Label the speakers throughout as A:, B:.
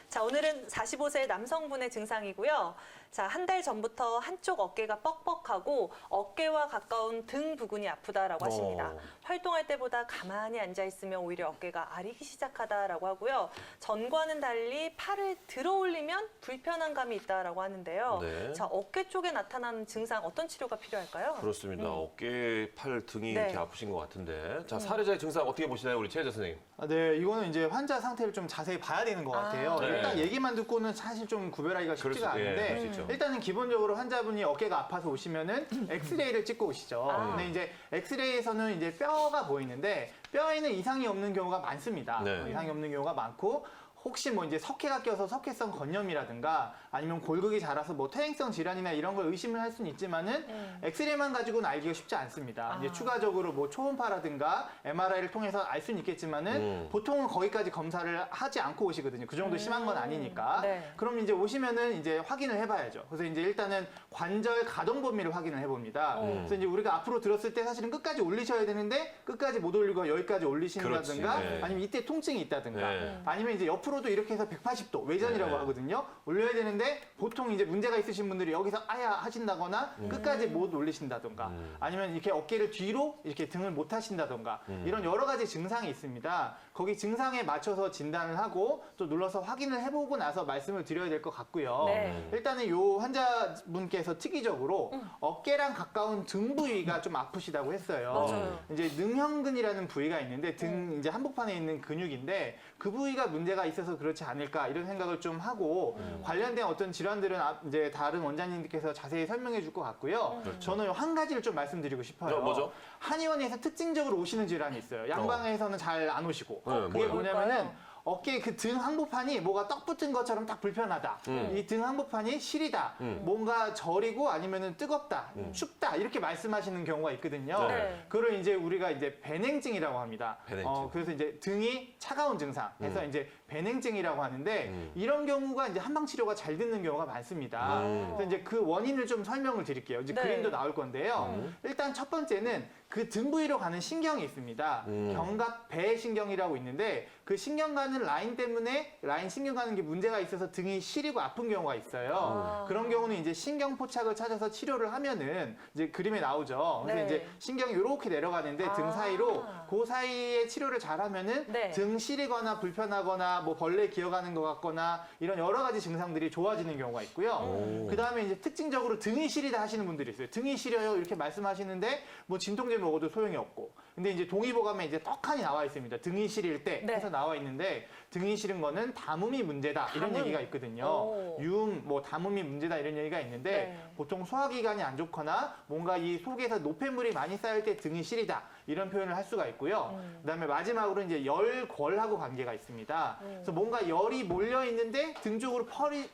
A: 자, 오늘은 45세 남성분의 증상이고요. 자, 한 달 전부터 한쪽 어깨가 뻑뻑하고 어깨와 가까운 등 부근이 아프다라고 하십니다. 활동할 때보다 가만히 앉아 있으면 오히려 어깨가 아리기 시작하다라고 하고요. 전과는 달리 팔을 들어 올리면 불편한 감이 있다라고 하는데요.
B: 네.
A: 자, 어깨 쪽에 나타나는 증상 어떤 치료가 필요할까요?
B: 그렇습니다. 어깨, 팔, 등이
A: 네.
B: 이렇게 아프신 것 같은데. 자, 사례자의 증상 어떻게 보시나요, 우리 최혜자 선생님?
C: 네, 이거는 이제 환자 상태를 좀 자세히 봐야 되는 것 같아요.
B: 네.
C: 일단 얘기만 듣고는 사실 좀 구별하기가 쉽지가
B: 그럴 수- 예,
C: 않은데
B: 그럴 수 있죠.
C: 일단은 기본적으로 환자분이 어깨가 아파서 오시면은 엑스레이를 찍고 오시죠. 근데 이제 엑스레이에서는 이제 뼈가 보이는데 뼈에는 이상이 없는 경우가 많습니다.
B: 네.
C: 이상이 없는 경우가 많고 혹시 뭐 이제 석회가 껴서 석회성 건염이라든가 아니면 골극이 자라서 뭐 퇴행성 질환이나 이런 걸 의심을 할 수는 있지만은 엑스레이만 가지고는 알기가 쉽지 않습니다. 이제 추가적으로 뭐 초음파라든가 MRI를 통해서 알 수는 있겠지만은 보통은 거기까지 검사를 하지 않고 오시거든요. 그 정도 심한 건 아니니까.
A: 네.
C: 그럼 이제 오시면은 이제 확인을 해봐야죠. 그래서 이제 일단은 관절 가동 범위를 확인을 해봅니다. 그래서 이제 우리가 앞으로 들었을 때 사실은 끝까지 올리셔야 되는데 끝까지 못 올리고 여기까지 올리신다든가
B: 그렇지, 네.
C: 아니면 이때 통증이 있다든가
B: 네.
C: 아니면 이제 옆으로도 이렇게 해서 180도 외전이라고
B: 네.
C: 하거든요. 올려야 되는데 보통 이제 문제가 있으신 분들이 여기서 아야 하신다거나 끝까지 못 올리신다든가 아니면 이렇게 어깨를 뒤로 이렇게 등을 못 하신다든가 이런 여러 가지 증상이 있습니다. 거기 증상에 맞춰서 진단을 하고 또 눌러서 확인을 해보고 나서 말씀을 드려야 될 것 같고요.
A: 네.
C: 일단은 요 환자분께서 특이적으로 어깨랑 가까운 등 부위가 좀 아프시다고 했어요.
A: 맞아요.
C: 이제 능형근이라는 부위가 있는데 등 이제 한복판에 있는 근육인데 그 부위가 문제가 있어서 그렇지 않을까 이런 생각을 좀 하고 관련된 어떤 질환들은 이제 다른 원장님들께서 자세히 설명해 줄 것 같고요. 저는 한 가지를 좀 말씀드리고 싶어요.
B: 뭐죠?
C: 한의원에서 특징적으로 오시는 질환이 있어요. 양방에서는 잘 안 오시고
B: 네,
C: 그게
B: 뭐예요?
C: 뭐냐면은 어깨 그 등 항복판이 뭐가 떡 붙은 것처럼 딱 불편하다. 이 등 항복판이 시리다. 뭔가 저리고 아니면은 뜨겁다, 춥다 이렇게 말씀하시는 경우가 있거든요.
A: 네.
C: 그걸 이제 우리가 이제 배냉증이라고 합니다.
B: 배냉증.
C: 그래서 이제 등이 차가운 증상 해서 이제 배냉증이라고 하는데 이런 경우가 이제 한방 치료가 잘 듣는 경우가 많습니다. 그래서 이제 그 원인을 좀 설명을 드릴게요. 이제
A: 네.
C: 그림도 나올 건데요. 일단 첫 번째는 그 등 부위로 가는 신경이 있습니다. 견갑 배신경이라고 있는데 그 신경 가는 라인 때문에 라인 신경 가는 게 문제가 있어서 등이 시리고 아픈 경우가 있어요. 그런 경우는 이제 신경 포착을 찾아서 치료를 하면은 이제 그림에 나오죠. 그래서
A: 네.
C: 이제 신경이 이렇게 내려가는데 등 사이로 그 사이에 치료를 잘하면은
A: 네.
C: 등 시리거나 불편하거나 뭐 벌레 기어가는 것 같거나 이런 여러 가지 증상들이 좋아지는 경우가 있고요. 그 다음에 이제 특징적으로 등이 시리다 하시는 분들이 있어요. 등이 시려요 이렇게 말씀하시는데 뭐 진통제 먹어도 소용이 없고. 근데 이제 동의보감에 이제 떡하니 나와 있습니다. 등이 시릴 때
A: 네.
C: 해서 나와 있는데 등이 시린 거는 담음이 문제다 이런
A: 담음?
C: 얘기가 있거든요.
A: 오.
C: 유음, 뭐 담음이 문제다 이런 얘기가 있는데
A: 네.
C: 보통 소화기관이 안 좋거나 뭔가 이 속에서 노폐물이 많이 쌓일 때 등이 시리다 이런 표현을 할 수가 있고요. 그다음에 마지막으로 이제 열골하고 관계가 있습니다. 그래서 뭔가 열이 몰려 있는데 등 쪽으로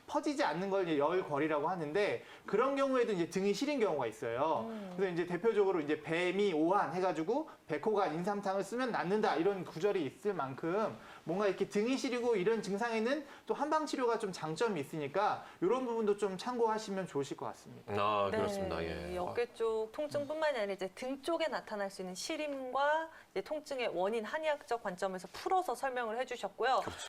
C: 퍼지지 않는 걸 이제 열골이라고 하는데 그런 경우에도 이제 등이 시린 경우가 있어요. 그래서 이제 대표적으로 이제 배미 오한 해가지고 백호간 인삼탕을 쓰면 낫는다 이런 구절이 있을 만큼 뭔가 이렇게 등이 시리고 이런 증상에는 또 한방 치료가 좀 장점이 있으니까 이런 부분도 좀 참고하시면 좋으실 것 같습니다.
B: 아,
A: 네,
B: 그렇습니다. 예.
A: 이 어깨 쪽 통증뿐만이 아니라 이제 등 쪽에 나타날 수 있는 시림과 이제 통증의 원인 한의학적 관점에서 풀어서 설명을 해주셨고요.